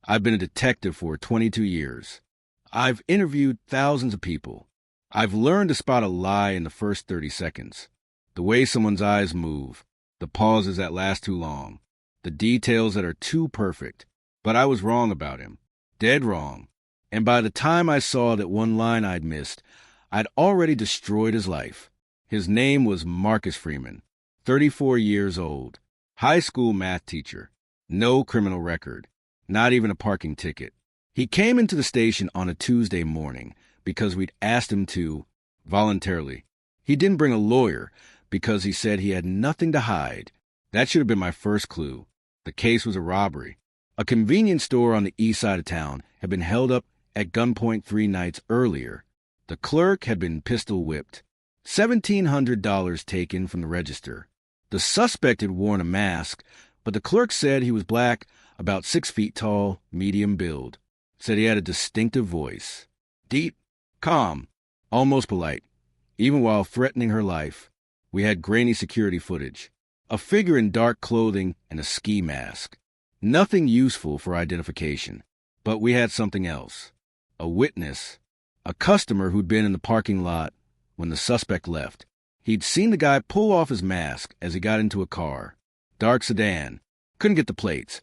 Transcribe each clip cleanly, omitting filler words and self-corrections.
I've been a detective for 22 years. I've interviewed thousands of people. I've learned to spot a lie in the first 30 seconds. The way someone's eyes move, the pauses that last too long, the details that are too perfect. But I was wrong about him. Dead wrong. And by the time I saw that one line I'd missed, I'd already destroyed his life. His name was Marcus Freeman, 34 years old, high school math teacher, no criminal record, not even a parking ticket. He came into the station on a Tuesday morning because we'd asked him to, voluntarily. He didn't bring a lawyer because he said he had nothing to hide. That should have been my first clue. The case was a robbery. A convenience store on the east side of town had been held up at gunpoint 3 nights earlier. The clerk had been pistol whipped. $1,700 taken from the register. The suspect had worn a mask, but the clerk said he was black, about 6 feet tall, medium build. Said he had a distinctive voice. Deep, calm, almost polite, even while threatening her life. We had grainy security footage. A figure in dark clothing and a ski mask. Nothing useful for identification. But we had something else. A witness. A customer who'd been in the parking lot when the suspect left. He'd seen the guy pull off his mask as he got into a car. Dark sedan. Couldn't get the plates.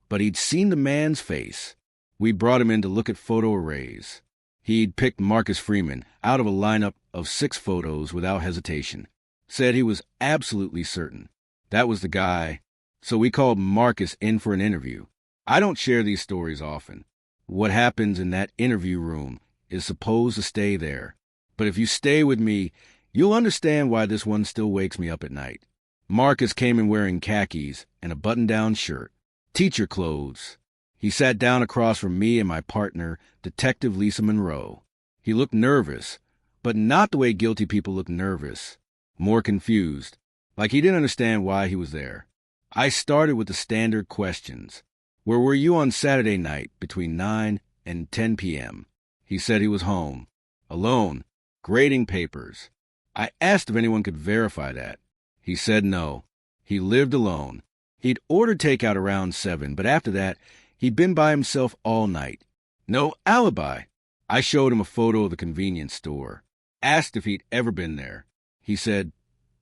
But he'd seen the man's face. We brought him in to look at photo arrays. He'd picked Marcus Freeman out of a lineup of 6 photos without hesitation. Said he was absolutely certain. That was the guy. So we called Marcus in for an interview. I don't share these stories often. What happens in that interview room is supposed to stay there. But if you stay with me, you'll understand why this one still wakes me up at night. Marcus came in wearing khakis and a button-down shirt. Teacher clothes. He sat down across from me and my partner, Detective Lisa Monroe. He looked nervous, but not the way guilty people look nervous. More confused, like he didn't understand why he was there. I started with the standard questions. Where were you on Saturday night between 9 and 10 p.m.? He said he was home, alone, grading papers. I asked if anyone could verify that. He said no. He lived alone. He'd ordered takeout around 7, but after that, he'd been by himself all night. No alibi. I showed him a photo of the convenience store. Asked if he'd ever been there. He said,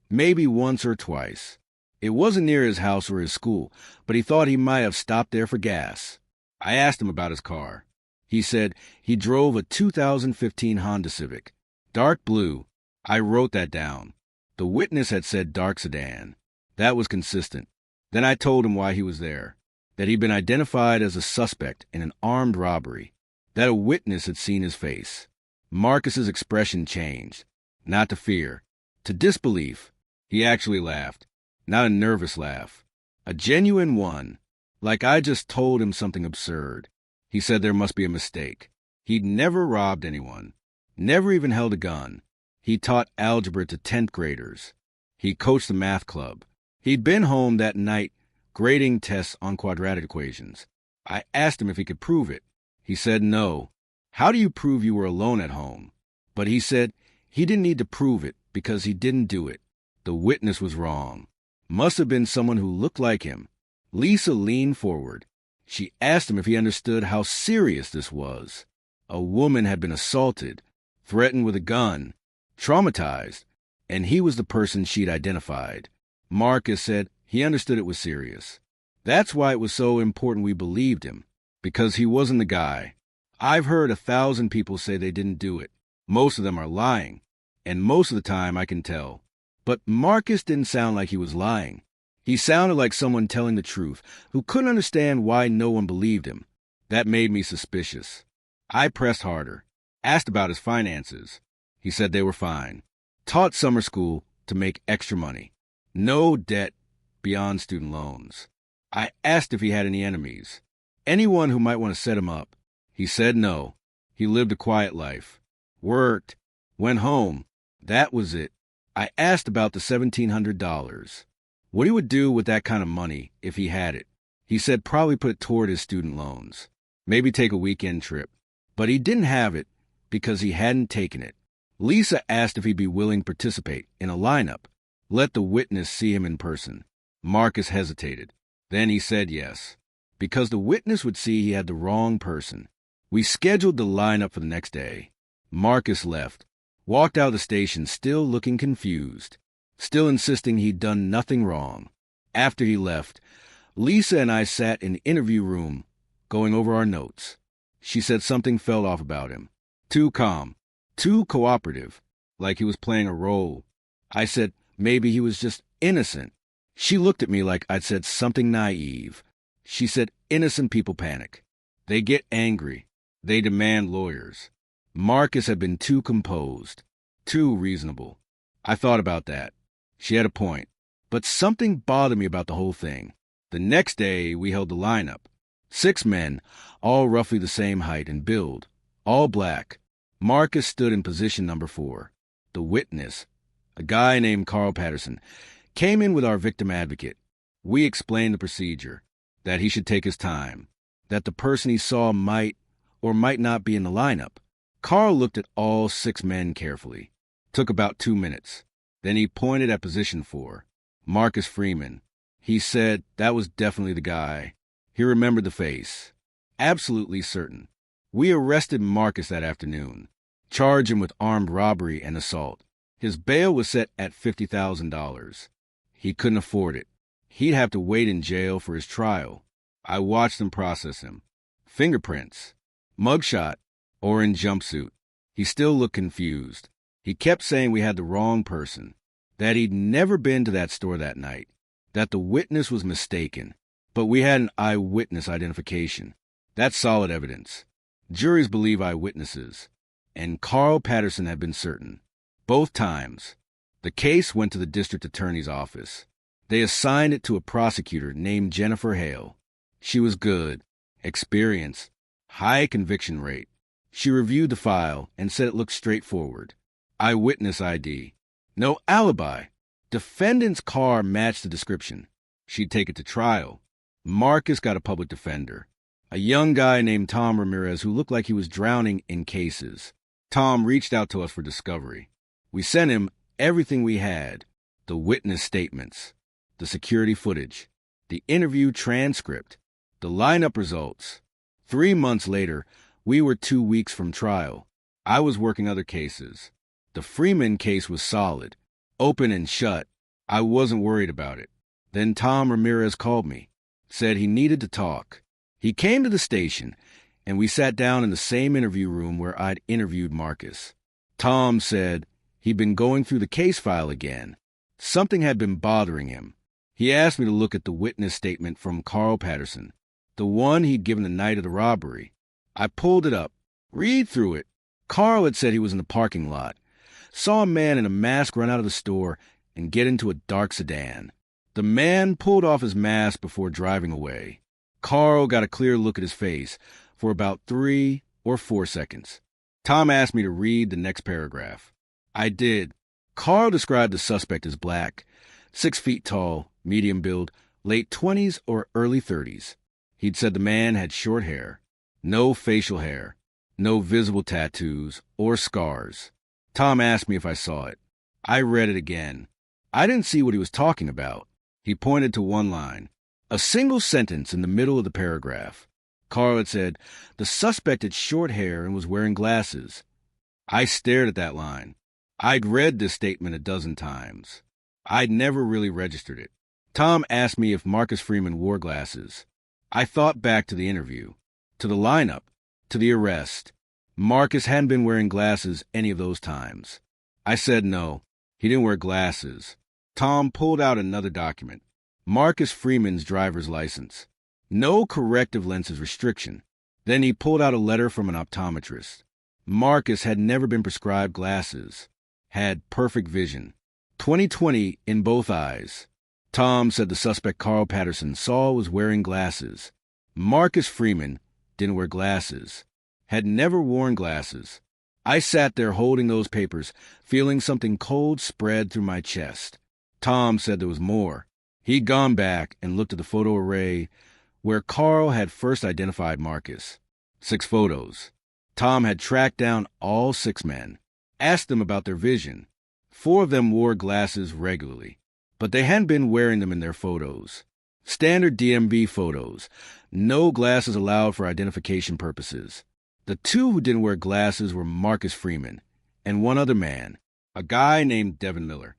maybe once or twice. It wasn't near his house or his school, but he thought he might have stopped there for gas. I asked him about his car. He said he drove a 2015 Honda Civic. Dark blue. I wrote that down. The witness had said dark sedan. That was consistent. Then I told him why he was there. That he'd been identified as a suspect in an armed robbery. That a witness had seen his face. Marcus's expression changed. Not to fear. To disbelief. He actually laughed. Not a nervous laugh. A genuine one. Like I just told him something absurd. He said there must be a mistake. He'd never robbed anyone. Never even held a gun. He taught algebra to 10th graders. He coached the math club. He'd been home that night grading tests on quadratic equations. I asked him if he could prove it. He said no. How do you prove you were alone at home? But he said he didn't need to prove it because he didn't do it. The witness was wrong. Must have been someone who looked like him. Lisa leaned forward. She asked him if he understood how serious this was. A woman had been assaulted, threatened with a gun, traumatized, and he was the person she'd identified. Marcus said he understood it was serious. That's why it was so important we believed him, because he wasn't the guy. I've heard 1,000 people say they didn't do it. Most of them are lying, and most of the time I can tell. But Marcus didn't sound like he was lying. He sounded like someone telling the truth who couldn't understand why no one believed him. That made me suspicious. I pressed harder, asked about his finances. He said they were fine. Taught summer school to make extra money. No debt beyond student loans. I asked if he had any enemies, anyone who might want to set him up. He said no. He lived a quiet life. Worked. Went home. That was it. I asked about the $1,700. What he would do with that kind of money if he had it. He said probably put it toward his student loans. Maybe take a weekend trip. But he didn't have it because he hadn't taken it. Lisa asked if he'd be willing to participate in a lineup. Let the witness see him in person. Marcus hesitated. Then he said yes. because the witness would see he had the wrong person. We scheduled the lineup for the next day. Marcus left, walked out of the station still looking confused, still insisting he'd done nothing wrong. After he left, Lisa and I sat in the interview room going over our notes. She said something felt off about him. Too calm, too cooperative, like he was playing a role. I said maybe he was just innocent. She looked at me like I'd said something naive. She said innocent people panic. They get angry. They demand lawyers. Marcus had been too composed, too reasonable. I thought about that. She had a point. But something bothered me about the whole thing. The next day, we held the lineup. 6 men, all roughly the same height and build, all black. Marcus stood in position number 4. The witness, a guy named Carl Patterson, came in with our victim advocate. We explained the procedure, that he should take his time, that the person he saw might or might not be in the lineup. Carl looked at all 6 men carefully. Took about 2 minutes. Then he pointed at position 4, Marcus Freeman. He said that was definitely the guy. He remembered the face. Absolutely certain. We arrested Marcus that afternoon. Charged him with armed robbery and assault. His bail was set at $50,000. He couldn't afford it. He'd have to wait in jail for his trial. I watched them process him. Fingerprints. Mugshot. Orange jumpsuit. He still looked confused. He kept saying we had the wrong person, that he'd never been to that store that night, that the witness was mistaken. But we had an eyewitness identification. That's solid evidence. Juries believe eyewitnesses. And Carl Patterson had been certain. Both times. The case went to the district attorney's office. They assigned it to a prosecutor named Jennifer Hale. She was good, experienced, high conviction rate. She reviewed the file and said it looked straightforward. Eyewitness ID. No alibi. Defendant's car matched the description. She'd take it to trial. Marcus got a public defender, a young guy named Tom Ramirez who looked like he was drowning in cases. Tom reached out to us for discovery. We sent him everything we had, the witness statements, the security footage, the interview transcript, the lineup results. 3 months later, we were 2 weeks from trial. I was working other cases. The Freeman case was solid, open and shut. I wasn't worried about it. Then Tom Ramirez called me, said he needed to talk. He came to the station, and we sat down in the same interview room where I'd interviewed Marcus. Tom said he'd been going through the case file again. Something had been bothering him. He asked me to look at the witness statement from Carl Patterson, the one he'd given the night of the robbery. I pulled it up. Read through it. Carl had said he was in the parking lot, saw a man in a mask run out of the store and get into a dark sedan. The man pulled off his mask before driving away. Carl got a clear look at his face for about 3 or 4 seconds. Tom asked me to read the next paragraph. I did. Carl described the suspect as black, 6 feet tall, medium build, late 20s or early 30s. He'd said the man had short hair, no facial hair, no visible tattoos or scars. Tom asked me if I saw it. I read it again. I didn't see what he was talking about. He pointed to one line, a single sentence in the middle of the paragraph. Carl had said, the suspect had short hair and was wearing glasses. I stared at that line. I'd read this statement a dozen times. I'd never really registered it. Tom asked me if Marcus Freeman wore glasses. I thought back to the interview, to the lineup, to the arrest. Marcus hadn't been wearing glasses any of those times. I said no, he didn't wear glasses. Tom pulled out another document, Marcus Freeman's driver's license. No corrective lenses restriction. Then he pulled out a letter from an optometrist. Marcus had never been prescribed glasses, had perfect vision, 20/20 in both eyes. Tom said the suspect Carl Patterson saw was wearing glasses. Marcus Freeman didn't wear glasses, had never worn glasses. I sat there holding those papers, feeling something cold spread through my chest. Tom said there was more. He'd gone back and looked at the photo array where Carl had first identified Marcus. 6 photos. Tom had tracked down all 6 men, asked them about their vision. 4 of them wore glasses regularly, but they hadn't been wearing them in their photos. Standard DMV photos. No glasses allowed for identification purposes. The two who didn't wear glasses were Marcus Freeman and one other man, a guy named Devin Miller.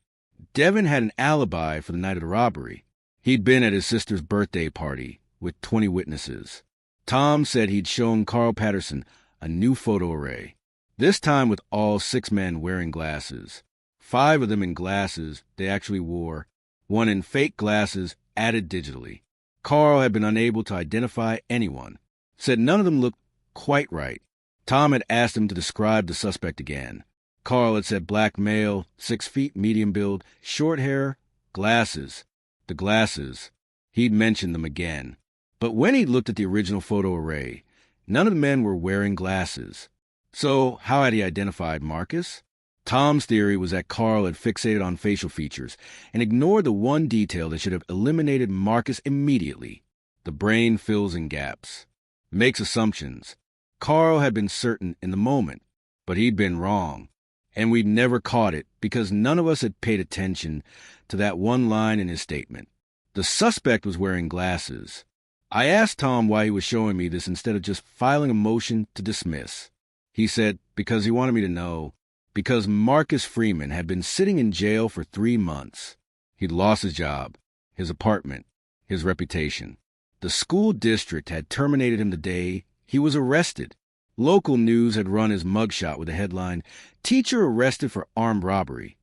Devin had an alibi for the night of the robbery. He'd been at his sister's birthday party with 20 witnesses. Tom said he'd shown Carl Patterson a new photo array, this time with all 6 men wearing glasses. 5 of them in glasses they actually wore, 1 in fake glasses added digitally. Carl had been unable to identify anyone, said none of them looked quite right. Tom had asked him to describe the suspect again. Carl had said black male, 6 feet, medium build, short hair, glasses. The glasses. He'd mentioned them again. But when he'd looked at the original photo array, none of the men were wearing glasses. So how had he identified Marcus? Tom's theory was that Carl had fixated on facial features and ignored the one detail that should have eliminated Marcus immediately. The brain fills in gaps, makes assumptions. Carl had been certain in the moment, but he'd been wrong. And we'd never caught it because none of us had paid attention to that one line in his statement. The suspect was wearing glasses. I asked Tom why he was showing me this instead of just filing a motion to dismiss. He said because he wanted me to know, because Marcus Freeman had been sitting in jail for 3 months. He'd lost his job, his apartment, his reputation. The school district had terminated him the day he was arrested. Local news had run his mugshot with the headline, "Teacher arrested for armed robbery."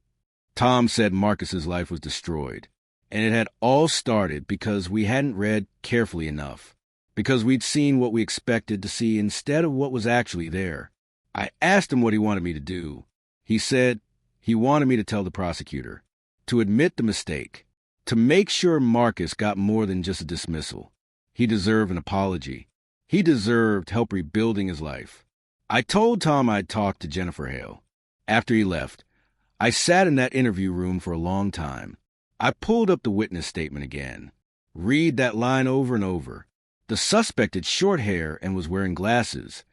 Tom said Marcus's life was destroyed, and it had all started because we hadn't read carefully enough, because we'd seen what we expected to see instead of what was actually there. I asked him what he wanted me to do. He said he wanted me to tell the prosecutor, to admit the mistake, to make sure Marcus got more than just a dismissal. He deserved an apology. He deserved help rebuilding his life. I told Tom I'd talked to Jennifer Hale. After he left, I sat in that interview room for a long time. I pulled up the witness statement again. Read that line over and over. The suspect had short hair and was wearing glasses.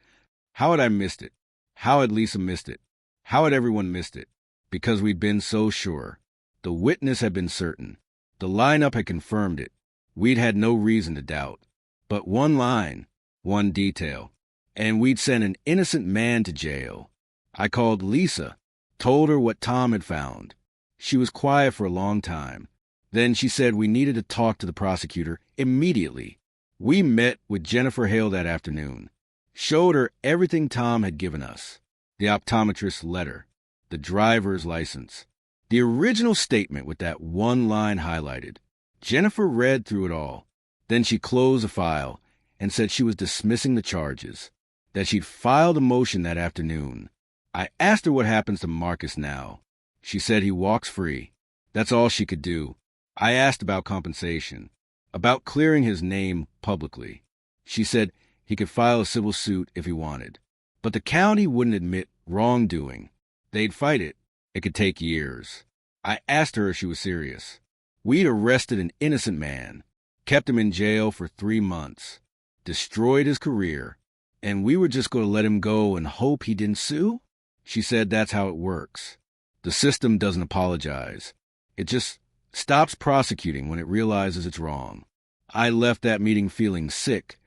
How had I missed it? How had Lisa missed it? How had everyone missed it? Because we'd been so sure. The witness had been certain. The lineup had confirmed it. We'd had no reason to doubt. But one line, one detail, and we'd sent an innocent man to jail. I called Lisa, told her what Tom had found. She was quiet for a long time. Then she said we needed to talk to the prosecutor immediately. We met with Jennifer Hale that afternoon, showed her everything Tom had given us, the optometrist's letter, the driver's license, the original statement with that one line highlighted. Jennifer read through it all. Then she closed the file and said she was dismissing the charges, that she'd filed a motion that afternoon. I asked her what happens to Marcus now. She said he walks free. That's all she could do. I asked about compensation, about clearing his name publicly. She said he could file a civil suit if he wanted. But the county wouldn't admit wrongdoing. They'd fight it. It could take years. I asked her if she was serious. We'd arrested an innocent man, kept him in jail for 3 months, destroyed his career, and we were just going to let him go and hope he didn't sue? She said that's how it works. The system doesn't apologize. It just stops prosecuting when it realizes it's wrong. I left that meeting feeling sick.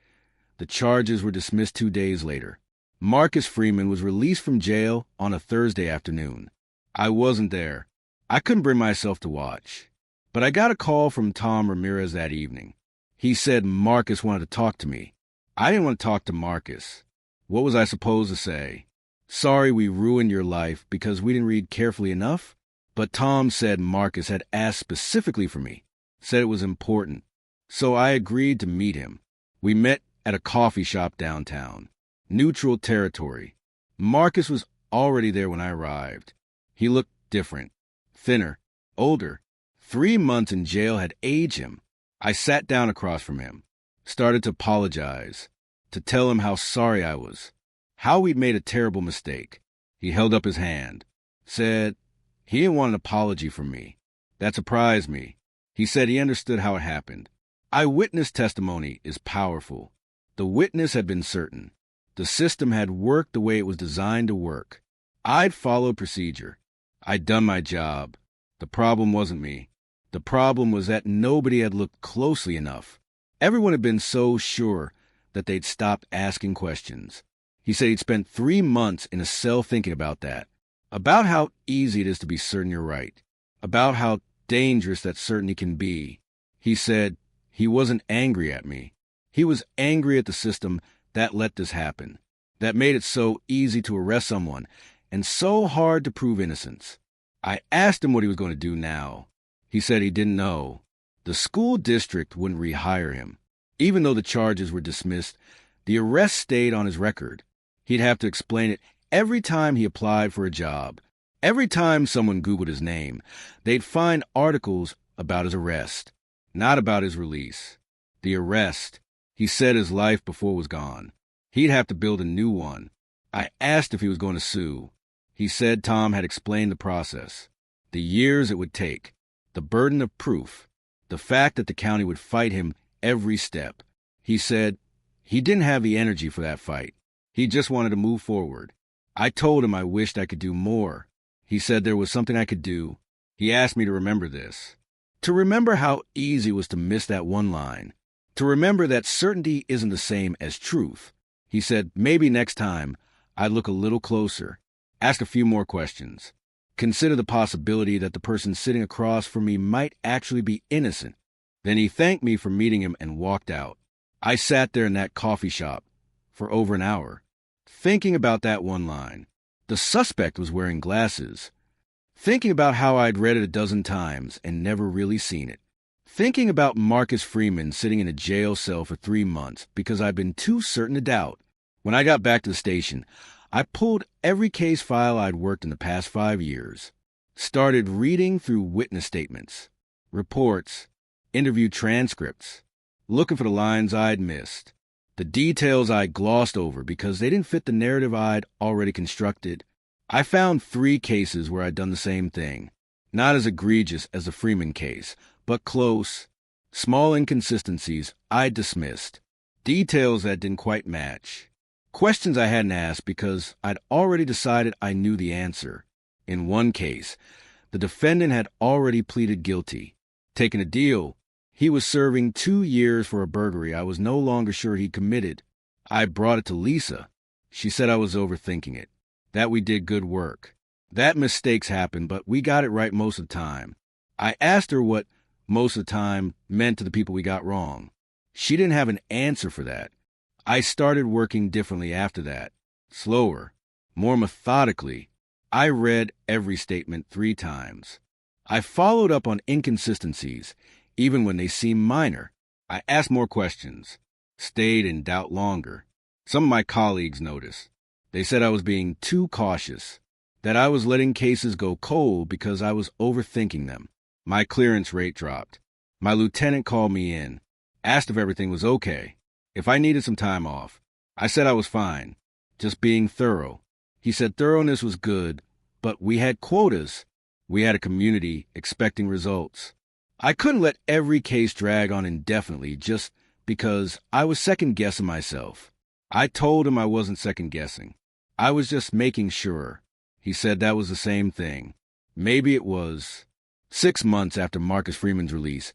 The charges were dismissed 2 days later. Marcus Freeman was released from jail on a Thursday afternoon. I wasn't there. I couldn't bring myself to watch. But I got a call from Tom Ramirez that evening. He said Marcus wanted to talk to me. I didn't want to talk to Marcus. What was I supposed to say? Sorry we ruined your life because we didn't read carefully enough? But Tom said Marcus had asked specifically for me, said it was important. So I agreed to meet him. We met at a coffee shop downtown. Neutral territory. Marcus was already there when I arrived. He looked different, thinner, older. 3 months in jail had aged him. I sat down across from him, started to apologize, to tell him how sorry I was, how we'd made a terrible mistake. He held up his hand, said he didn't want an apology from me. That surprised me. He said he understood how it happened. Eyewitness testimony is powerful. The witness had been certain. The system had worked the way it was designed to work. I'd followed procedure. I'd done my job. The problem wasn't me. The problem was that nobody had looked closely enough. Everyone had been so sure that they'd stopped asking questions. He said he'd spent 3 months in a cell thinking about that, about how easy it is to be certain you're right, about how dangerous that certainty can be. He said he wasn't angry at me. He was angry at the system that let this happen, that made it so easy to arrest someone and so hard to prove innocence. I asked him what he was going to do now. He said he didn't know. The school district wouldn't rehire him. Even though the charges were dismissed, the arrest stayed on his record. He'd have to explain it every time he applied for a job. Every time someone Googled his name, they'd find articles about his arrest, not about his release. The arrest. He said his life before was gone. He'd have to build a new one. I asked if he was going to sue. He said Tom had explained the process, the years it would take, the burden of proof, the fact that the county would fight him every step. He said he didn't have the energy for that fight. He just wanted to move forward. I told him I wished I could do more. He said there was something I could do. He asked me to remember this, to remember how easy it was to miss that one line, to remember that certainty isn't the same as truth. He said maybe next time I'd look a little closer, ask a few more questions, consider the possibility that the person sitting across from me might actually be innocent. Then he thanked me for meeting him and walked out. I sat there in that coffee shop for over an hour, thinking about that one line. The suspect was wearing glasses, thinking about how I'd read it a dozen times and never really seen it, thinking about Marcus Freeman sitting in a jail cell for 3 months because I'd been too certain to doubt. When I got back to the station, I pulled every case file I'd worked in the past 5 years, started reading through witness statements, reports, interview transcripts, looking for the lines I'd missed, the details I'd glossed over because they didn't fit the narrative I'd already constructed. I found 3 cases where I'd done the same thing, not as egregious as the Freeman case, but close, small inconsistencies I'd dismissed, details that didn't quite match. Questions I hadn't asked because I'd already decided I knew the answer. In one case, the defendant had already pleaded guilty, taken a deal. He was serving 2 years for a burglary I was no longer sure he'd committed. I brought it to Lisa. She said I was overthinking it, that we did good work, that mistakes happen, but we got it right most of the time. I asked her what most of the time meant to the people we got wrong. She didn't have an answer for that. I started working differently after that, slower, more methodically. I read every statement 3 times. I followed up on inconsistencies, even when they seemed minor. I asked more questions, stayed in doubt longer. Some of my colleagues noticed. They said I was being too cautious, that I was letting cases go cold because I was overthinking them. My clearance rate dropped. My lieutenant called me in, asked if everything was okay, if I needed some time off. I said I was fine, just being thorough. He said thoroughness was good, but we had quotas. We had a community expecting results. I couldn't let every case drag on indefinitely just because I was second-guessing myself. I told him I wasn't second-guessing. I was just making sure. He said that was the same thing. Maybe it was. 6 months after Marcus Freeman's release,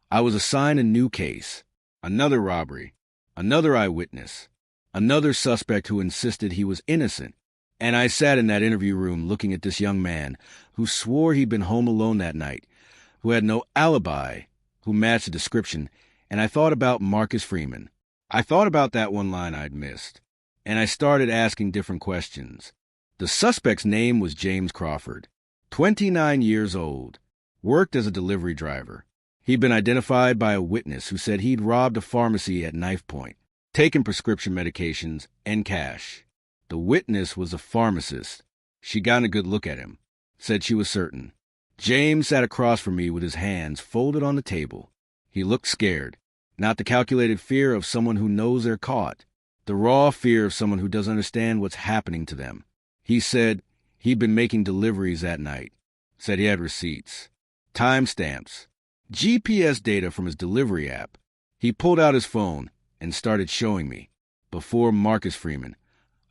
I was assigned a new case, another robbery, another eyewitness, another suspect who insisted he was innocent. And I sat in that interview room looking at this young man who swore he'd been home alone that night, who had no alibi, who matched the description, and I thought about Marcus Freeman. I thought about that one line I'd missed, and I started asking different questions. The suspect's name was James Crawford, 29 years old, worked as a delivery driver. He'd been identified by a witness who said he'd robbed a pharmacy at knife point, taken prescription medications and cash. The witness was a pharmacist. She got a good look at him, said she was certain. James sat across from me with his hands folded on the table. He looked scared, not the calculated fear of someone who knows they're caught, the raw fear of someone who doesn't understand what's happening to them. He said he'd been making deliveries that night, said he had receipts, timestamps, GPS data from his delivery app. He pulled out his phone and started showing me. Before Marcus Freeman,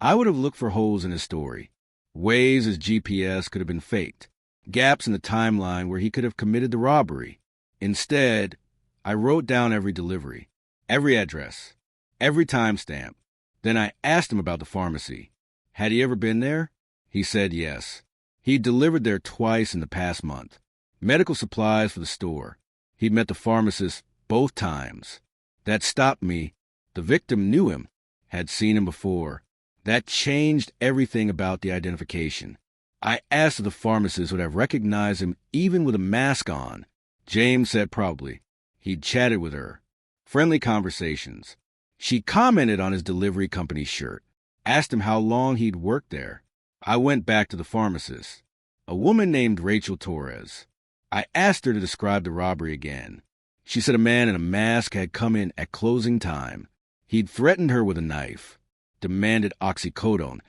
I would have looked for holes in his story, ways his GPS could have been faked, gaps in the timeline where he could have committed the robbery. Instead, I wrote down every delivery, every address, every timestamp. Then I asked him about the pharmacy. Had he ever been there? He said yes. He'd delivered there twice in the past month. Medical supplies for the store. He'd met the pharmacist both times. That stopped me. The victim knew him, had seen him before. That changed everything about the identification. I asked if the pharmacist would have recognized him even with a mask on. James said probably. He'd chatted with her. Friendly conversations. She commented on his delivery company's shirt, asked him how long he'd worked there. I went back to the pharmacist, a woman named Rachel Torres. I asked her to describe the robbery again. She said a man in a mask had come in at closing time. He'd threatened her with a knife, demanded oxycodone,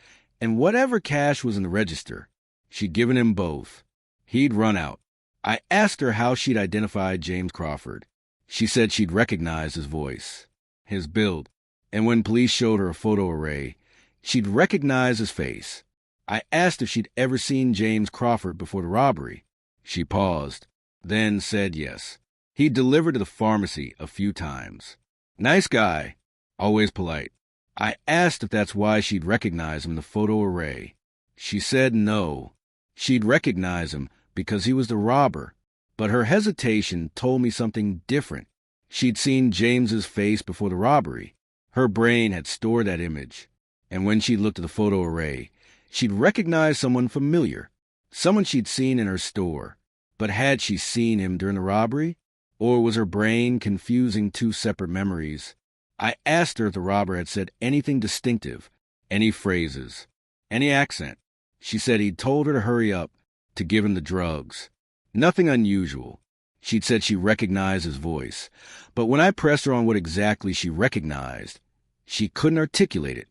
and whatever cash was in the register. She'd given him both. He'd run out. I asked her how she'd identified James Crawford. She said she'd recognized his voice, his build, and when police showed her a photo array, she'd recognized his face. I asked if she'd ever seen James Crawford before the robbery. She paused, then said yes. He'd delivered to the pharmacy a few times. Nice guy, always polite. I asked if that's why she'd recognized him in the photo array. She said no. She'd recognize him because he was the robber, but her hesitation told me something different. She'd seen James's face before the robbery. Her brain had stored that image, and when she looked at the photo array, she'd recognized someone familiar, someone she'd seen in her store. But had she seen him during the robbery? Or was her brain confusing two separate memories? I asked her if the robber had said anything distinctive, any phrases, any accent. She said he'd told her to hurry up, to give him the drugs. Nothing unusual. She'd said she recognized his voice. But when I pressed her on what exactly she recognized, she couldn't articulate it.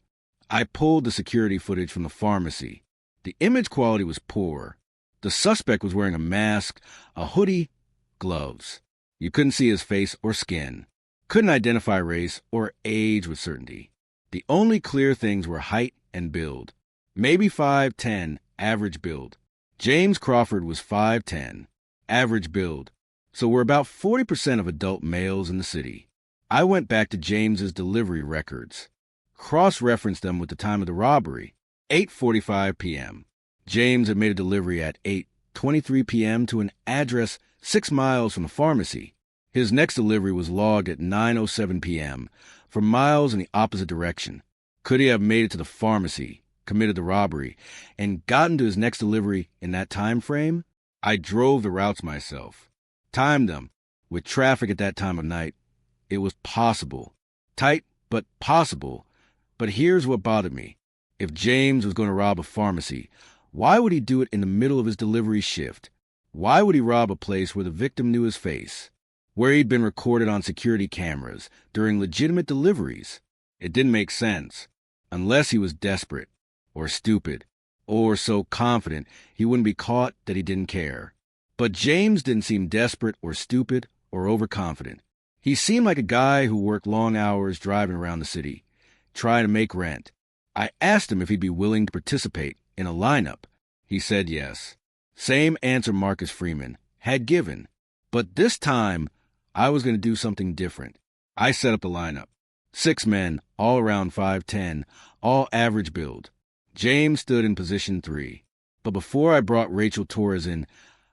I pulled the security footage from the pharmacy. The image quality was poor. The suspect was wearing a mask, a hoodie, gloves. You couldn't see his face or skin. Couldn't identify race or age with certainty. The only clear things were height and build. Maybe 5'10", average build. James Crawford was 5'10", average build. So we're about 40% of adult males in the city. I went back to James's delivery records, cross-referenced them with the time of the robbery, 8:45 p.m. James had made a delivery at 8:23 p.m. to an address 6 miles from the pharmacy. His next delivery was logged at 9:07 p.m. for miles in the opposite direction. Could he have made it to the pharmacy, committed the robbery, and gotten to his next delivery in that time frame? I drove the routes myself, timed them. With traffic at that time of night, it was possible. Tight, but possible. But here's what bothered me. If James was going to rob a pharmacy, why would he do it in the middle of his delivery shift? Why would he rob a place where the victim knew his face, where he'd been recorded on security cameras during legitimate deliveries? It didn't make sense, unless he was desperate, or stupid, or so confident he wouldn't be caught that he didn't care. But James didn't seem desperate or stupid or overconfident. He seemed like a guy who worked long hours driving around the city, trying to make rent. I asked him if he'd be willing to participate in a lineup. He said yes. Same answer Marcus Freeman had given. But this time, I was going to do something different. I set up the lineup. 6 men, all around 5'10", all average build. James stood in position 3. But before I brought Rachel Torres in,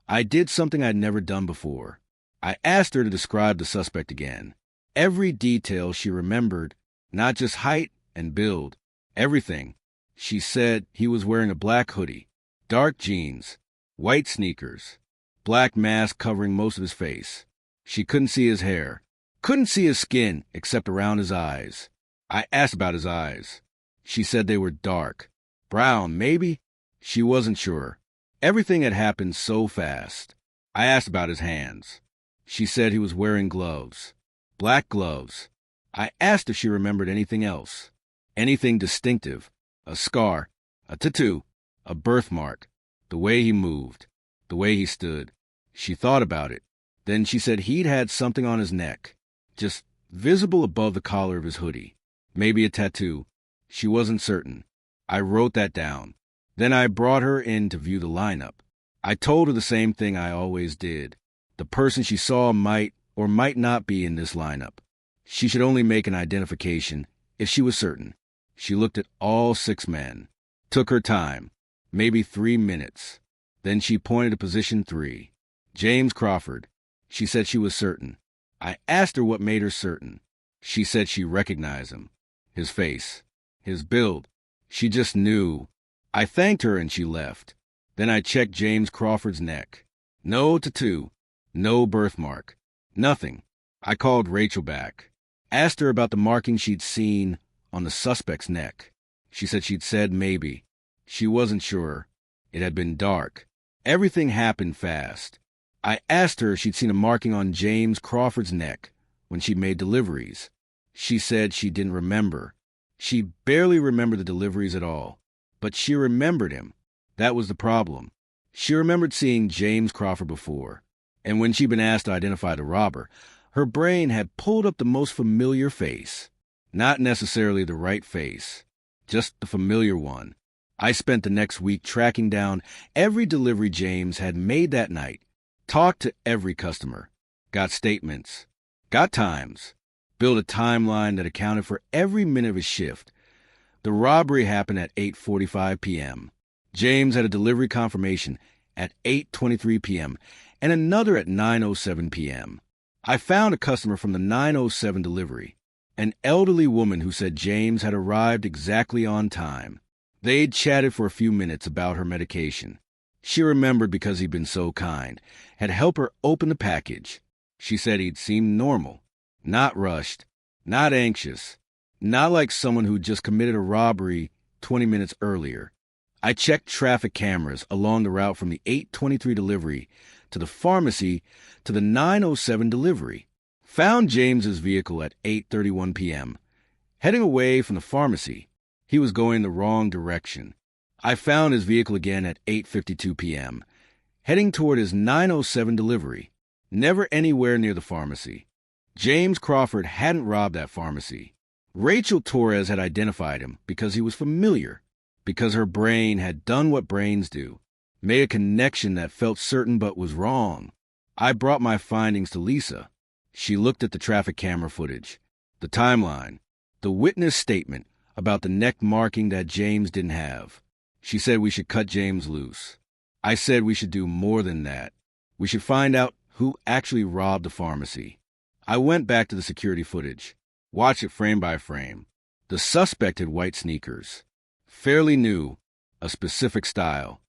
I did something I'd never done before. I asked her to describe the suspect again. Every detail she remembered, not just height and build, everything. She said he was wearing a black hoodie, dark jeans, white sneakers, black mask covering most of his face. She couldn't see his hair, couldn't see his skin except around his eyes. I asked about his eyes. She said they were dark, brown, maybe? She wasn't sure. Everything had happened so fast. I asked about his hands. She said he was wearing gloves, black gloves. I asked if she remembered anything else, anything distinctive, a scar, a tattoo, a birthmark, the way he moved, the way he stood. She thought about it. Then she said he'd had something on his neck, just visible above the collar of his hoodie. Maybe a tattoo. She wasn't certain. I wrote that down. Then I brought her in to view the lineup. I told her the same thing I always did. The person she saw might or might not be in this lineup. She should only make an identification if she was certain. She looked at all 6 men. Took her time, maybe 3 minutes. Then she pointed to position 3. James Crawford. She said she was certain. I asked her what made her certain. She said she recognized him. His face. His build. She just knew. I thanked her and she left. Then I checked James Crawford's neck. No tattoo. No birthmark. Nothing. I called Rachel back. Asked her about the marking she'd seen on the suspect's neck. She said she'd said maybe. She wasn't sure. It had been dark. Everything happened fast. I asked her if she'd seen a marking on James Crawford's neck when she made deliveries. She said she didn't remember. She barely remembered the deliveries at all. But she remembered him. That was the problem. She remembered seeing James Crawford before. And when she'd been asked to identify the robber, her brain had pulled up the most familiar face. Not necessarily the right face, just the familiar one. I spent the next week tracking down every delivery James had made that night, talked to every customer, got statements, got times, built a timeline that accounted for every minute of his shift. The robbery happened at 8:45 p.m. James had a delivery confirmation at 8:23 p.m. and another at 9:07 p.m. I found a customer from the 9:07 delivery, an elderly woman who said James had arrived exactly on time. They'd chatted for a few minutes about her medication. She remembered because he'd been so kind, had helped her open the package. She said he'd seemed normal, not rushed, not anxious, not like someone who'd just committed a robbery 20 minutes earlier. I checked traffic cameras along the route from the 8:23 delivery to the pharmacy to the 9:07 delivery. Found James's vehicle at 8:31 p.m. Heading away from the pharmacy. He was going the wrong direction. I found his vehicle again at 8:52 p.m., heading toward his 9:07 delivery, never anywhere near the pharmacy. James Crawford hadn't robbed that pharmacy. Rachel Torres had identified him because he was familiar, because her brain had done what brains do, made a connection that felt certain but was wrong. I brought my findings to Lisa. She looked at the traffic camera footage, the timeline, the witness statement about the neck marking that James didn't have. She said we should cut James loose. I said we should do more than that. We should find out who actually robbed the pharmacy. I went back to the security footage, watched it frame by frame. The suspect had white sneakers. Fairly new, a specific style.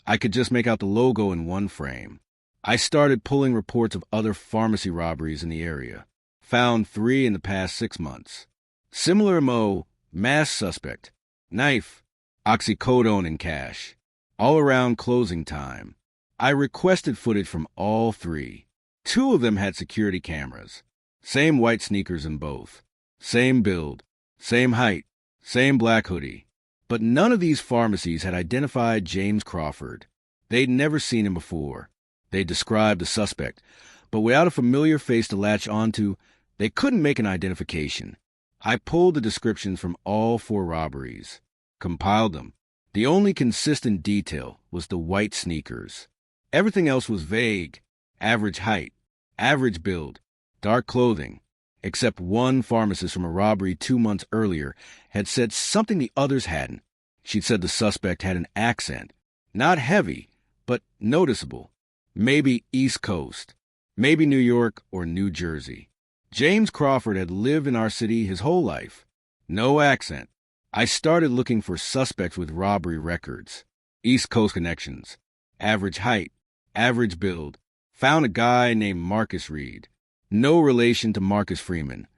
I could just make out the logo in one frame. I started pulling reports of other pharmacy robberies in the area. Found 3 in the past 6 months. Similar MO, masked suspect, knife, oxycodone in cash, all around closing time. I requested footage from all 3. 2 of them had security cameras. Same white sneakers in both. Same build, same height, same black hoodie. But none of these pharmacies had identified James Crawford. They'd never seen him before. They described the suspect, but without a familiar face to latch onto, they couldn't make an identification. I pulled the descriptions from all 4 robberies, compiled them. The only consistent detail was the white sneakers. Everything else was vague: average height, average build, dark clothing, except one pharmacist from a robbery 2 months earlier had said something the others hadn't. She'd said the suspect had an accent, not heavy, but noticeable. Maybe East Coast, maybe New York or New Jersey. James Crawford had lived in our city his whole life. No accent. I started looking for suspects with robbery records, East Coast connections, average height, average build. Found a guy named Marcus Reed. No relation to Marcus Freeman,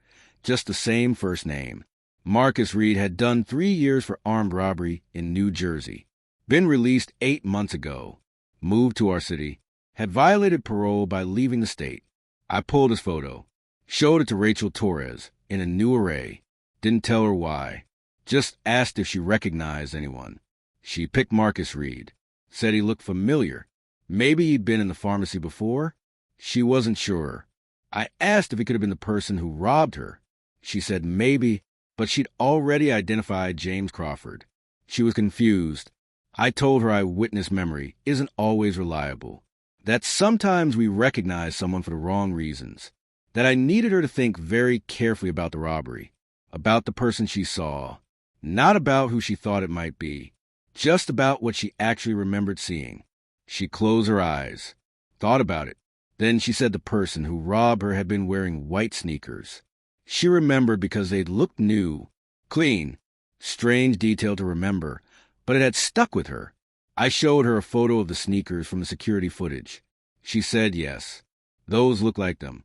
just the same first name. Marcus Reed had done 3 years for armed robbery in New Jersey. Been released 8 months ago. Moved to our city. Had violated parole by leaving the state. I pulled his photo. Showed it to Rachel Torres in a new array. Didn't tell her why. Just asked if she recognized anyone. She picked Marcus Reed. Said he looked familiar. Maybe he'd been in the pharmacy before? She wasn't sure. I asked if he could have been the person who robbed her. She said maybe, but she'd already identified James Crawford. She was confused. I told her eyewitness memory isn't always reliable. that sometimes we recognize someone for the wrong reasons, that I needed her to think very carefully about the robbery, about the person she saw, not about who she thought it might be, just about what she actually remembered seeing. She closed her eyes, thought about it. Then she said the person who robbed her had been wearing white sneakers. She remembered because they'd looked new, clean. Strange detail to remember, but it had stuck with her. I showed her a photo of the sneakers from the security footage. She said yes, those looked like them.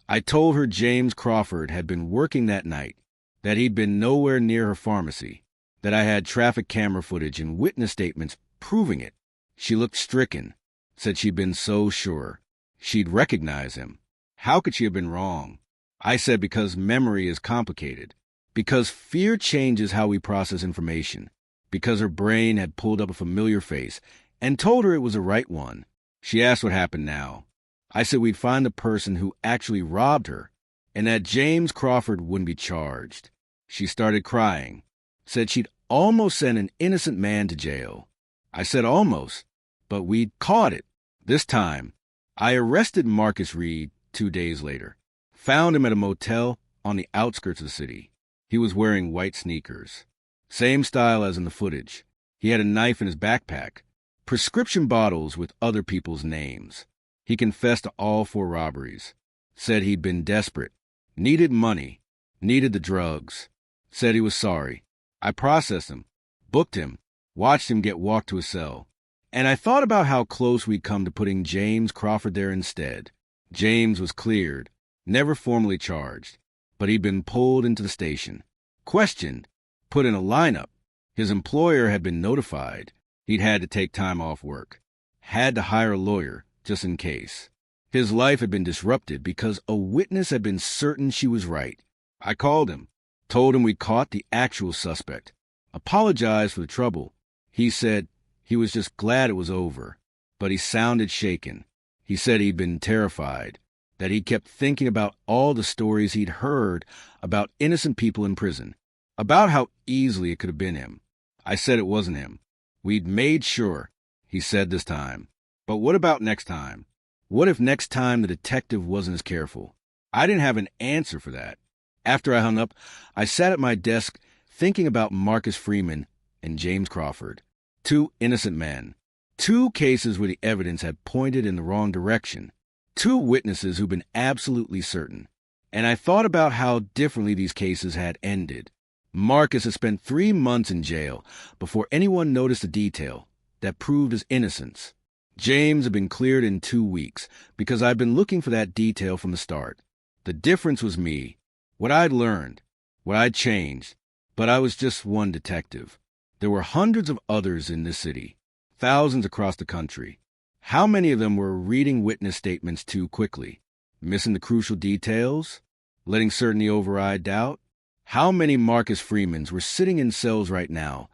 I told her James Crawford had been working that night, that he'd been nowhere near her pharmacy, that I had traffic camera footage and witness statements proving it. She looked stricken, said she'd been so sure. She'd recognize him. How could she have been wrong? I said because memory is complicated, because fear changes how we process information, because her brain had pulled up a familiar face and told her it was the right one. She asked what happened now. I said we'd find the person who actually robbed her and that James Crawford wouldn't be charged. She started crying, said she'd almost sent an innocent man to jail. I said almost, but we'd caught it. This time, I arrested Marcus Reed 2 days later, found him at a motel on the outskirts of the city. He was wearing white sneakers. Same style as in the footage. He had a knife in his backpack, prescription bottles with other people's names. He confessed to all 4 robberies, said he'd been desperate, needed money, needed the drugs, said he was sorry. I processed him, booked him, watched him get walked to his cell. And I thought about how close we'd come to putting James Crawford there instead. James was cleared, never formally charged, but he'd been pulled into the station, questioned, put in a lineup. His employer had been notified. He'd had to take time off work, had to hire a lawyer just in case. His life had been disrupted because a witness had been certain she was right. I called him, told him we'd caught the actual suspect, apologized for the trouble. He said he was just glad it was over, but he sounded shaken. He said he'd been terrified, that he kept thinking about all the stories he'd heard about innocent people in prison, about how easily it could have been him. I said it wasn't him. We'd made sure, he said this time. But what about next time? What if next time the detective wasn't as careful? I didn't have an answer for that. After I hung up, I sat at my desk thinking about Marcus Freeman and James Crawford. 2 innocent men. 2 cases where the evidence had pointed in the wrong direction. 2 witnesses who'd been absolutely certain. And I thought about how differently these cases had ended. Marcus had spent 3 months in jail before anyone noticed a detail that proved his innocence. James had been cleared in 2 weeks because I'd been looking for that detail from the start. The difference was me, what I'd learned, what I'd changed. But I was just one detective. There were hundreds of others in this city, thousands across the country. How many of them were reading witness statements too quickly, missing the crucial details, letting certainty override doubt? How many Marcus Freemans were sitting in cells right now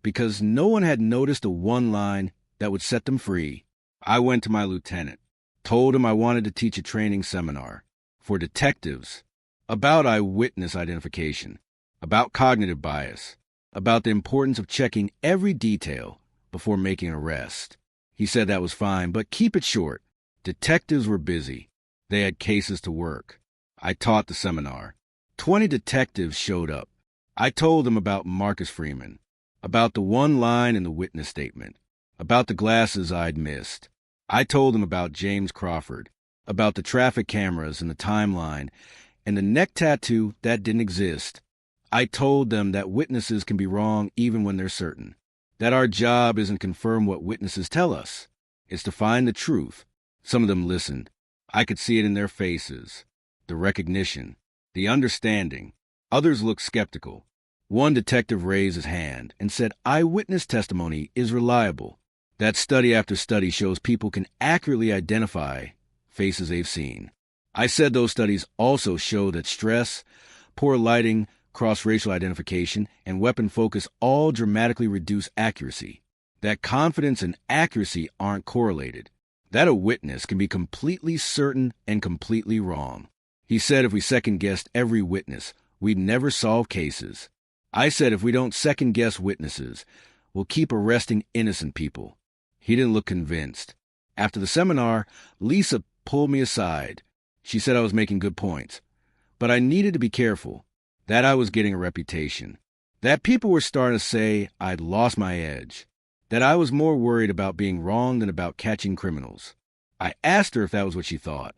because no one had noticed the one line that would set them free? I went to my lieutenant, told him I wanted to teach a training seminar for detectives about eyewitness identification, about cognitive bias, about the importance of checking every detail before making an arrest. He said that was fine, but keep it short. Detectives were busy. They had cases to work. I taught the seminar. 20 detectives showed up. I told them about Marcus Freeman, about the one line in the witness statement, about the glasses I'd missed. I told them about James Crawford, about the traffic cameras and the timeline, and the neck tattoo that didn't exist. I told them that witnesses can be wrong even when they're certain, that our job isn't to confirm what witnesses tell us. It's to find the truth. Some of them listened. I could see it in their faces, the recognition, the understanding. Others looked skeptical. One detective raised his hand and said eyewitness testimony is reliable, that study after study shows people can accurately identify faces they've seen. I said those studies also show that stress, poor lighting, cross-racial identification, and weapon focus all dramatically reduce accuracy, that confidence and accuracy aren't correlated, that a witness can be completely certain and completely wrong. He said if we second-guessed every witness, we'd never solve cases. I said if we don't second-guess witnesses, we'll keep arresting innocent people. He didn't look convinced. After the seminar, Lisa pulled me aside. She said I was making good points, but I needed to be careful, that I was getting a reputation, that people were starting to say I'd lost my edge, that I was more worried about being wrong than about catching criminals. I asked her if that was what she thought.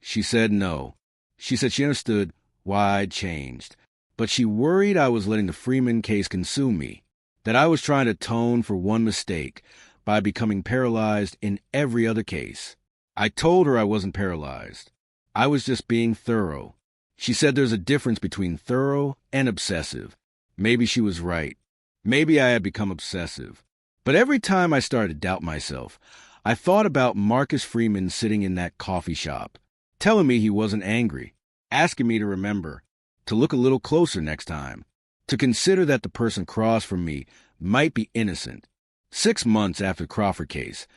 She said no. She said she understood why I'd changed, but she worried I was letting the Freeman case consume me, that I was trying to atone for one mistake by becoming paralyzed in every other case. I told her I wasn't paralyzed. I was just being thorough. She said there's a difference between thorough and obsessive. Maybe she was right. Maybe I had become obsessive. But every time I started to doubt myself, I thought about Marcus Freeman sitting in that coffee shop, telling me he wasn't angry, asking me to remember, to look a little closer next time, to consider that the person across from me might be innocent. 6 months after the Crawford case,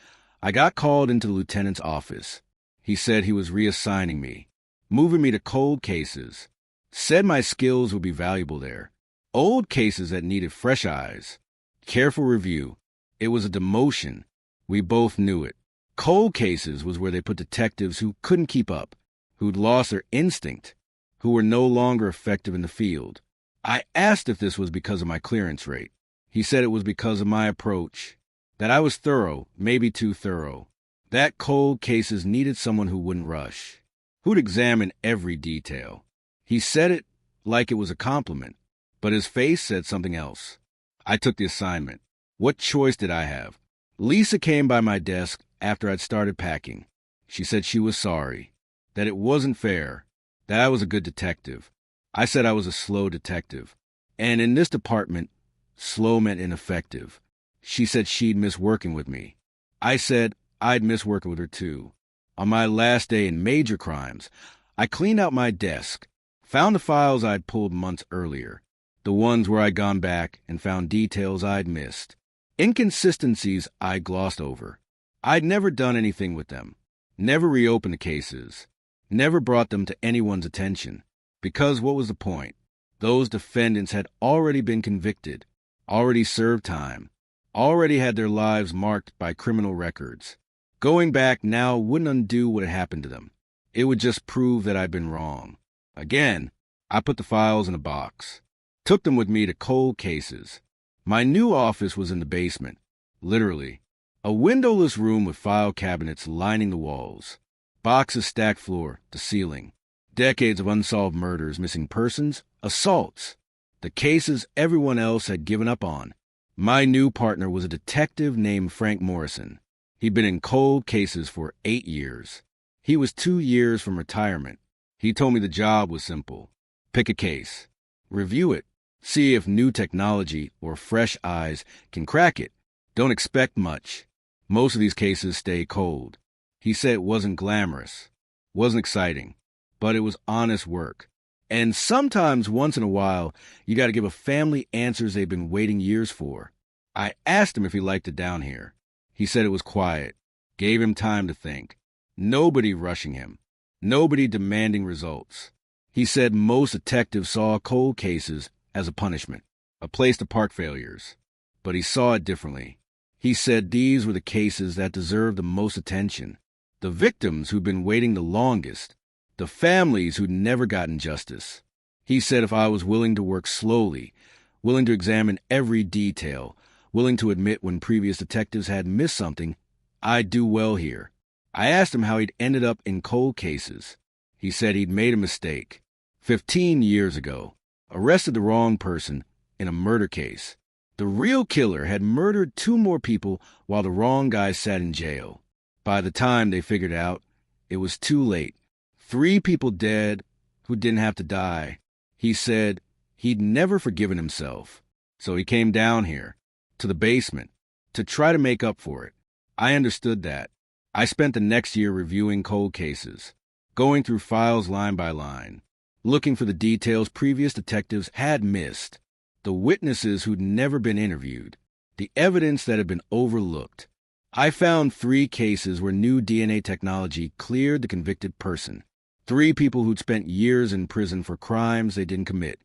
I got called into the lieutenant's office. He said he was reassigning me, moving me to cold cases, said my skills would be valuable there. Old cases that needed fresh eyes. Careful review. It was a demotion. We both knew it. Cold cases was where they put detectives who couldn't keep up, who'd lost their instinct, who were no longer effective in the field. I asked if this was because of my clearance rate. He said it was because of my approach, that I was thorough, maybe too thorough, that cold cases needed someone who wouldn't rush, who'd examine every detail. He said it like it was a compliment, but his face said something else. I took the assignment. What choice did I have? Lisa came by my desk after I'd started packing. She said she was sorry, that it wasn't fair, that I was a good detective. I said I was a slow detective, and in this department, slow meant ineffective. She said she'd miss working with me. I said I'd miss working with her too. On my last day in major crimes, I cleaned out my desk, found the files I'd pulled months earlier, the ones where I'd gone back and found details I'd missed, inconsistencies I'd glossed over. I'd never done anything with them, never reopened the cases, never brought them to anyone's attention. Because what was the point? Those defendants had already been convicted, already served time, already had their lives marked by criminal records. Going back now wouldn't undo what had happened to them. It would just prove that I'd been wrong. Again, I put the files in a box, took them with me to cold cases. My new office was in the basement, literally. A windowless room with file cabinets lining the walls, boxes stacked floor to ceiling. Decades of unsolved murders, missing persons, assaults. The cases everyone else had given up on. My new partner was a detective named Frank Morrison. He'd been in cold cases for 8 years. He was 2 years from retirement. He told me the job was simple. Pick a case. Review it. See if new technology or fresh eyes can crack it. Don't expect much. Most of these cases stay cold. He said it wasn't glamorous, wasn't exciting, but it was honest work. And sometimes, once in a while, you got to give a family answers they've been waiting years for. I asked him if he liked it down here. He said it was quiet, gave him time to think. Nobody rushing him, nobody demanding results. He said most detectives saw cold cases as a punishment, a place to park failures. But he saw it differently. He said these were the cases that deserved the most attention, the victims who'd been waiting the longest, the families who'd never gotten justice. He said if I was willing to work slowly, willing to examine every detail, willing to admit when previous detectives had missed something, I'd do well here. I asked him how he'd ended up in cold cases. He said he'd made a mistake. 15 years ago, arrested the wrong person in a murder case. The real killer had murdered 2 more people while the wrong guy sat in jail. By the time they figured out, it was too late. 3 people dead who didn't have to die. He said he'd never forgiven himself. So he came down here, to the basement, to try to make up for it. I understood that. I spent the next year reviewing cold cases, going through files line by line, looking for the details previous detectives had missed, the witnesses who'd never been interviewed, the evidence that had been overlooked. I found 3 cases where new DNA technology cleared the convicted person. 3 people who'd spent years in prison for crimes they didn't commit.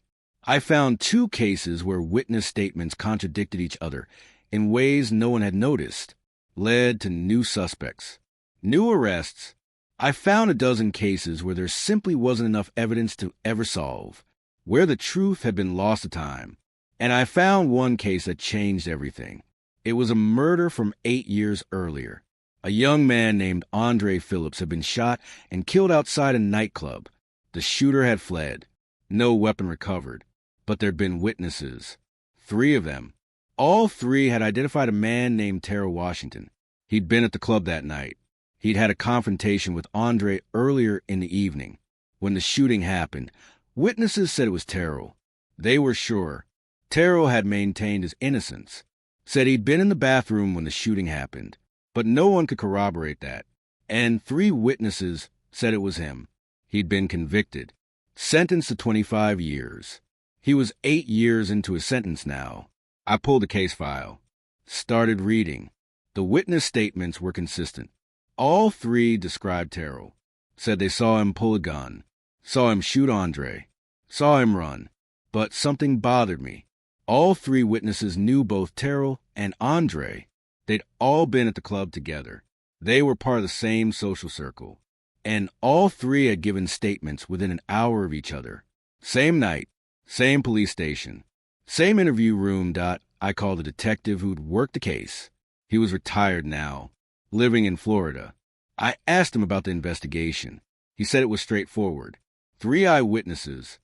I found 2 cases where witness statements contradicted each other in ways no one had noticed, led to new suspects. New arrests. I found a dozen cases where there simply wasn't enough evidence to ever solve, where the truth had been lost to time. And I found one case that changed everything. It was a murder from 8 years earlier. A young man named Andre Phillips had been shot and killed outside a nightclub. The shooter had fled. No weapon recovered. But there'd been witnesses. 3 of them. All 3 had identified a man named Terrell Washington. He'd been at the club that night. He'd had a confrontation with Andre earlier in the evening. When the shooting happened, witnesses said it was Terrell. They were sure. Terrell had maintained his innocence, said he'd been in the bathroom when the shooting happened, but no one could corroborate that. And 3 witnesses said it was him. He'd been convicted, sentenced to 25 years. He was 8 years into his sentence now. I pulled the case file, started reading. The witness statements were consistent. All 3 described Terrell, said they saw him pull a gun, saw him shoot Andre, saw him run. But something bothered me. All 3 witnesses knew both Terrell and Andre. They'd all been at the club together. They were part of the same social circle. And all 3 had given statements within an hour of each other. Same night, same police station, same interview room. I called a detective who'd worked the case. He was retired now, living in Florida. I asked him about the investigation. He said it was straightforward. 3 eyewitnesses,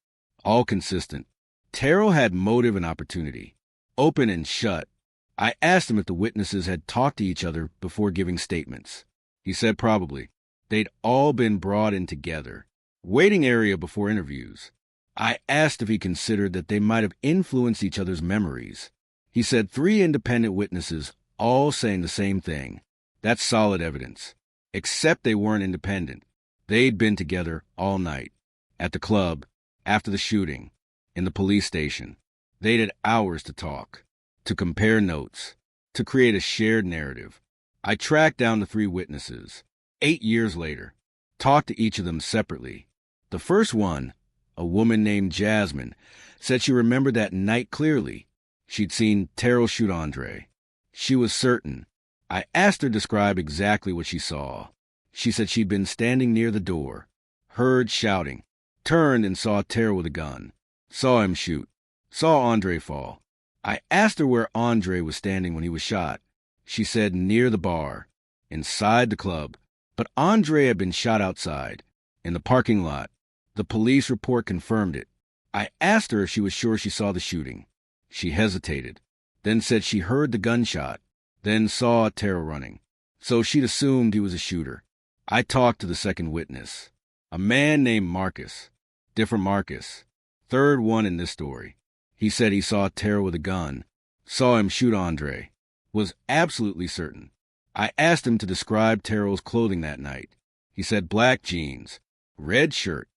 all consistent. Terrell had motive and opportunity, open and shut. I asked him if the witnesses had talked to each other before giving statements. He said probably. They'd all been brought in together. Waiting area before interviews. I asked if he considered that they might have influenced each other's memories. He said 3 independent witnesses, all saying the same thing. That's solid evidence. Except they weren't independent. They'd been together all night. At the club, after the shooting, in the police station. They'd had hours to talk, to compare notes, to create a shared narrative. I tracked down the 3 witnesses, 8 years later, talked to each of them separately. The first one, a woman named Jasmine, said she remembered that night clearly. She'd seen Terrell shoot Andre. She was certain. I asked her to describe exactly what she saw. She said she'd been standing near the door, heard shouting, turned and saw Terrell with a gun, saw him shoot, saw Andre fall. I asked her where Andre was standing when he was shot. She said near the bar, inside the club. But Andre had been shot outside, in the parking lot. The police report confirmed it. I asked her if she was sure she saw the shooting. She hesitated, then said she heard the gunshot, then saw Terrell running. So she'd assumed he was a shooter. I talked to the second witness, a man named Marcus. Different Marcus. Third one in this story. He said he saw Terrell with a gun, saw him shoot Andre, was absolutely certain. I asked him to describe Terrell's clothing that night. He said black jeans, red shirt.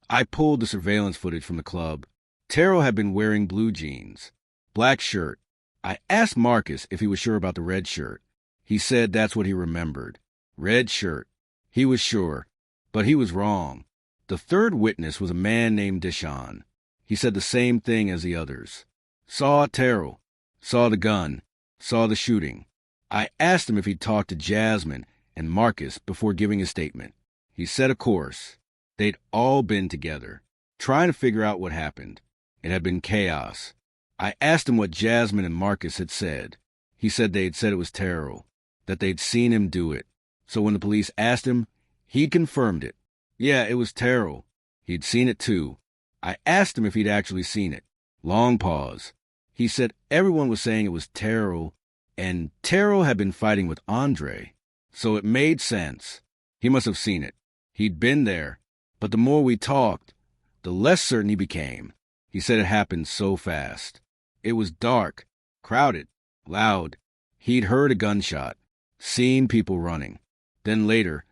I pulled the surveillance footage from the club. Terrell had been wearing blue jeans, black shirt. I asked Marcus if he was sure about the red shirt. He said that's what he remembered. Red shirt. He was sure, but he was wrong. The third witness was a man named Deshaun. He said the same thing as the others. Saw Terrell, saw the gun, saw the shooting. I asked him if he'd talked to Jasmine and Marcus before giving his statement. He said, of course. They'd all been together, trying to figure out what happened. It had been chaos. I asked him what Jasmine and Marcus had said. He said they'd said it was Terrell, that they'd seen him do it. So when the police asked him, he confirmed it. Yeah, it was Terrell. He'd seen it too. I asked him if he'd actually seen it. Long pause. He said everyone was saying it was Terrell, and Terrell had been fighting with Andre. So it made sense. He must have seen it. He'd been there. But the more we talked, the less certain he became. He said it happened so fast. It was dark, crowded, loud. He'd heard a gunshot, seen people running. Then later,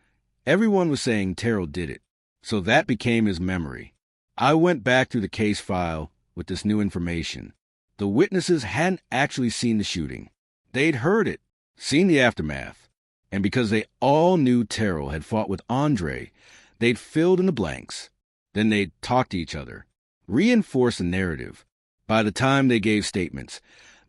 everyone was saying Terrell did it. So that became his memory. I went back through the case file with this new information. The witnesses hadn't actually seen the shooting. They'd heard it, seen the aftermath. And because they all knew Terrell had fought with Andre, they'd filled in the blanks. Then they'd talked to each other, reinforced the narrative. By the time they gave statements,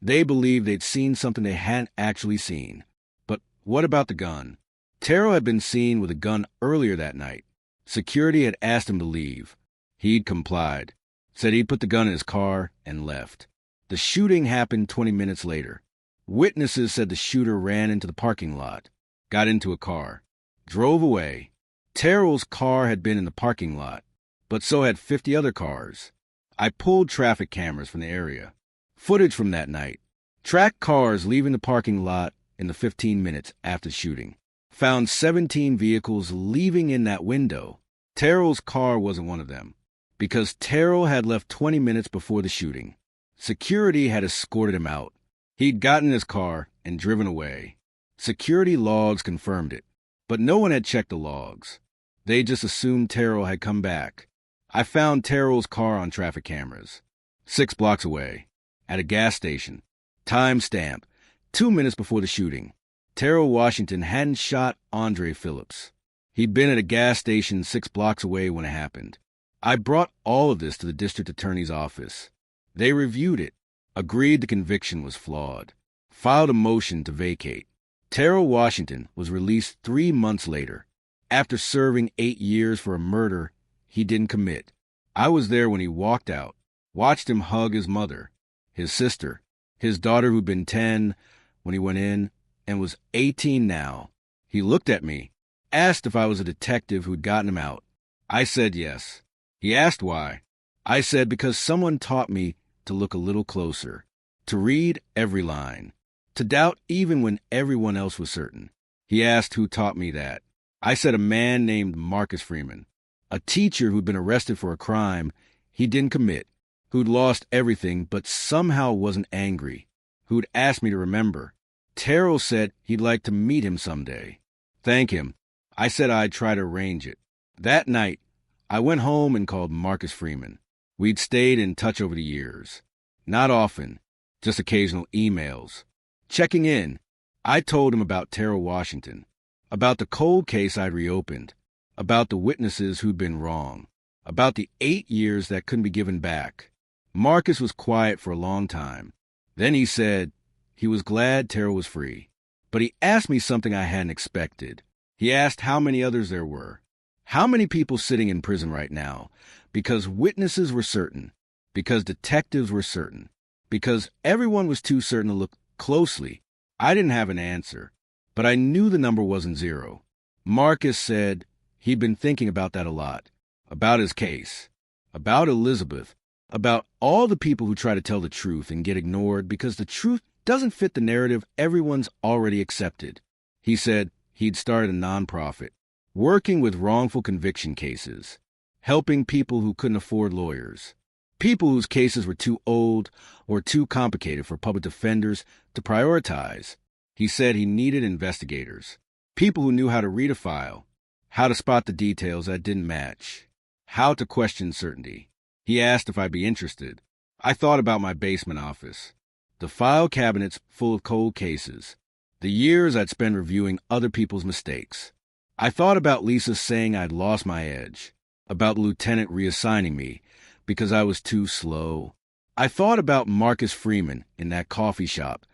they believed they'd seen something they hadn't actually seen. But what about the gun? Terrell had been seen with a gun earlier that night. Security had asked him to leave. He'd complied, said he'd put the gun in his car, and left. The shooting happened 20 minutes later. Witnesses said the shooter ran into the parking lot, got into a car, drove away. Terrell's car had been in the parking lot, but so had 50 other cars. I pulled traffic cameras from the area. Footage from that night tracked cars leaving the parking lot in the 15 minutes after shooting. Found 17 vehicles leaving in that window. Terrell's car wasn't one of them, because Terrell had left 20 minutes before the shooting. Security had escorted him out. He'd gotten in his car and driven away. Security logs confirmed it, but no one had checked the logs. They just assumed Terrell had come back. I found Terrell's car on traffic cameras, 6 blocks away, at a gas station. Timestamp, 2 minutes before the shooting. Terrell Washington hadn't shot Andre Phillips. He'd been at a gas station 6 blocks away when it happened. I brought all of this to the district attorney's office. They reviewed it, agreed the conviction was flawed, filed a motion to vacate. Terrell Washington was released 3 months later, after serving 8 years for a murder he didn't commit. I was there when he walked out, watched him hug his mother, his sister, his daughter who'd been 10 when he went in and was 18 now. He looked at me, asked if I was a detective who'd gotten him out. I said yes. He asked why. I said because someone taught me to look a little closer, to read every line, to doubt even when everyone else was certain. He asked who taught me that. I said a man named Marcus Freeman, a teacher who'd been arrested for a crime he didn't commit, who'd lost everything but somehow wasn't angry, who'd asked me to remember. Terrell said he'd like to meet him someday. Thank him. I said I'd try to arrange it. That night, I went home and called Marcus Freeman. We'd stayed in touch over the years. Not often, just occasional emails. Checking in, I told him about Terrell Washington, about the cold case I'd reopened, about the witnesses who'd been wrong, about the 8 years that couldn't be given back. Marcus was quiet for a long time. Then he said he was glad Terrell was free. But he asked me something I hadn't expected. He asked how many others there were. How many people sitting in prison right now because witnesses were certain, because detectives were certain, because everyone was too certain to look closely. I didn't have an answer, but I knew the number wasn't 0. Marcus said he'd been thinking about that a lot, about his case, about Elizabeth, about all the people who try to tell the truth and get ignored because the truth doesn't fit the narrative everyone's already accepted. He said he'd started a nonprofit, working with wrongful conviction cases, helping people who couldn't afford lawyers, people whose cases were too old or too complicated for public defenders to prioritize. He said he needed investigators, people who knew how to read a file, how to spot the details that didn't match, how to question certainty. He asked if I'd be interested. I thought about my basement office, the file cabinets full of cold cases, the years I'd spent reviewing other people's mistakes. I thought about Lisa saying I'd lost my edge, about the lieutenant reassigning me because I was too slow. I thought about Marcus Freeman in that coffee shop,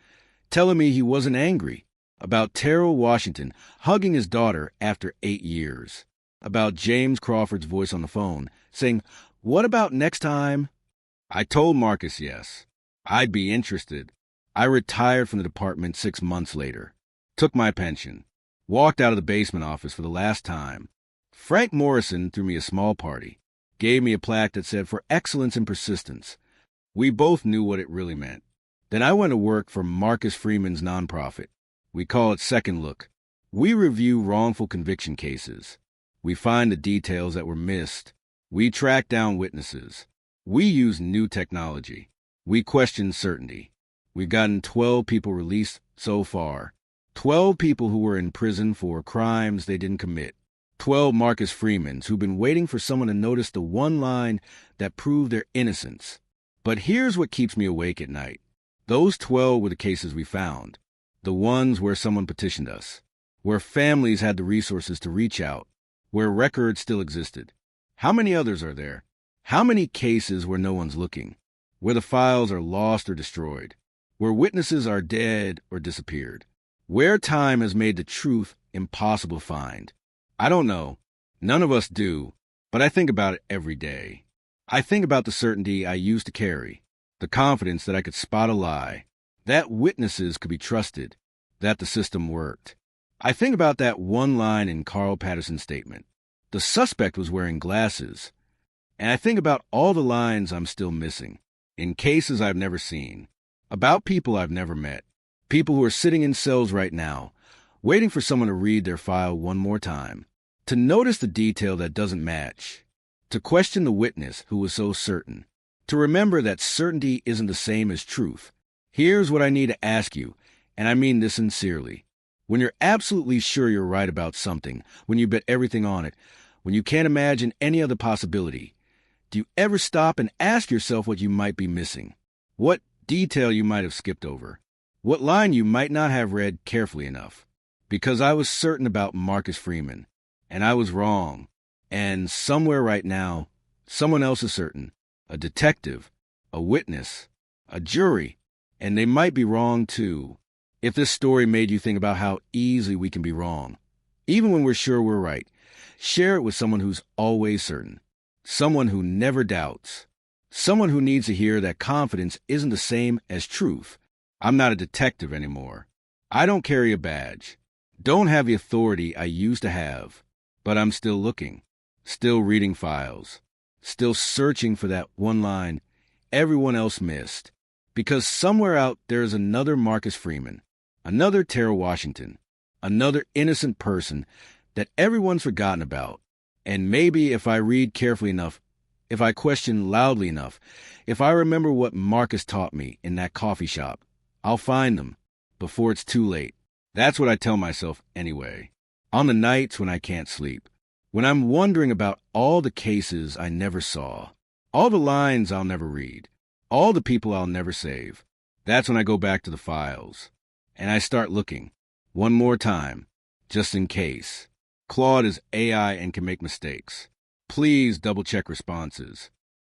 telling me he wasn't angry, about Terrell Washington hugging his daughter after 8 years, about James Crawford's voice on the phone saying, "What about next time?" I told Marcus yes, I'd be interested. I retired from the department 6 months later, took my pension, walked out of the basement office for the last time. Frank Morrison threw me a small party, gave me a plaque that said, "For excellence and persistence." We both knew what it really meant. Then I went to work for Marcus Freeman's nonprofit. We call it Second Look. We review wrongful conviction cases. We find the details that were missed. We track down witnesses. We use new technology. We question certainty. We've gotten 12 people released so far. 12 people who were in prison for crimes they didn't commit. 12 Marcus Freemans who've been waiting for someone to notice the one line that proved their innocence. But here's what keeps me awake at night. Those 12 were the cases we found. The ones where someone petitioned us, where families had the resources to reach out, where records still existed. How many others are there? How many cases where no one's looking, where the files are lost or destroyed, where witnesses are dead or disappeared, where time has made the truth impossible to find. I don't know. None of us do, but I think about it every day. I think about the certainty I used to carry, the confidence that I could spot a lie, that witnesses could be trusted, that the system worked. I think about that one line in Carl Patterson's statement. The suspect was wearing glasses. And I think about all the lines I'm still missing, in cases I've never seen, about people I've never met, people who are sitting in cells right now, waiting for someone to read their file one more time, to notice the detail that doesn't match, to question the witness who was so certain, to remember that certainty isn't the same as truth. Here's what I need to ask you, and I mean this sincerely. When you're absolutely sure you're right about something, when you bet everything on it, when you can't imagine any other possibility, do you ever stop and ask yourself what you might be missing? What detail you might have skipped over? What line you might not have read carefully enough? Because I was certain about Marcus Freeman, and I was wrong. And somewhere right now, someone else is certain. A detective, a witness, a jury, and they might be wrong too. If this story made you think about how easily we can be wrong, even when we're sure we're right, share it with someone who's always certain. Someone who never doubts. Someone who needs to hear that confidence isn't the same as truth. I'm not a detective anymore. I don't carry a badge. Don't have the authority I used to have. But I'm still looking. Still reading files. Still searching for that one line everyone else missed. Because somewhere out there is another Marcus Freeman. Another Tara Washington. Another innocent person that everyone's forgotten about. And maybe if I read carefully enough, if I question loudly enough, if I remember what Marcus taught me in that coffee shop, I'll find them before it's too late. That's what I tell myself anyway. On the nights when I can't sleep, when I'm wondering about all the cases I never saw, all the lines I'll never read, all the people I'll never save, that's when I go back to the files. And I start looking, one more time, just in case. Claude is AI and can make mistakes. Please double-check responses.